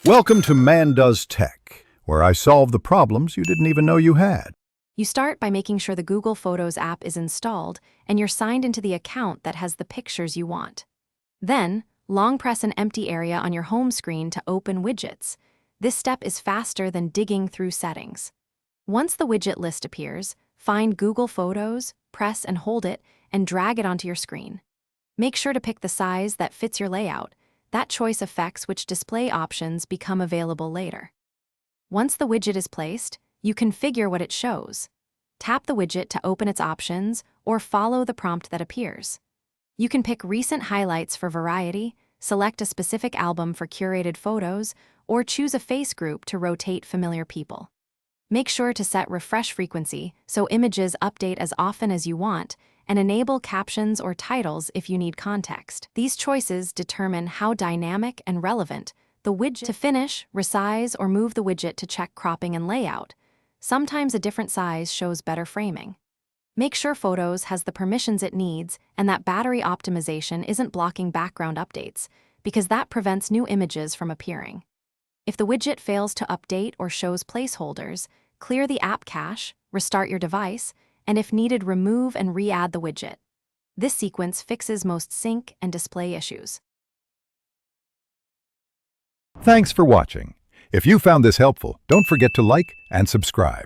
Welcome to Man Does Tech, where I solve the problems you didn't even know you had. You start by making sure the Google Photos app is installed and you're signed into the account that has the pictures you want. Then, long press an empty area on your home screen to open widgets. This step is faster than digging through settings. Once the widget list appears, find Google Photos, press and hold it, and drag it onto your screen. Make sure to pick the size that fits your layout. That choice affects which display options become available later. Once the widget is placed, you configure what it shows. Tap the widget to open its options or follow the prompt that appears. You can pick recent highlights for variety, select a specific album for curated photos, or choose a face group to rotate familiar people. Make sure to set refresh frequency so images update as often as you want, and enable captions or titles if you need context. These choices determine how dynamic and relevant the widget. To finish, resize or move the widget to check cropping and layout. Sometimes a different size shows better framing. Make sure Photos has the permissions it needs and that battery optimization isn't blocking background updates, because that prevents new images from appearing. If the widget fails to update or shows placeholders, clear the app cache, restart your device, and if needed, remove and re-add the widget. This sequence fixes most sync and display issues. Thanks for watching. If you found this helpful, don't forget to like and subscribe.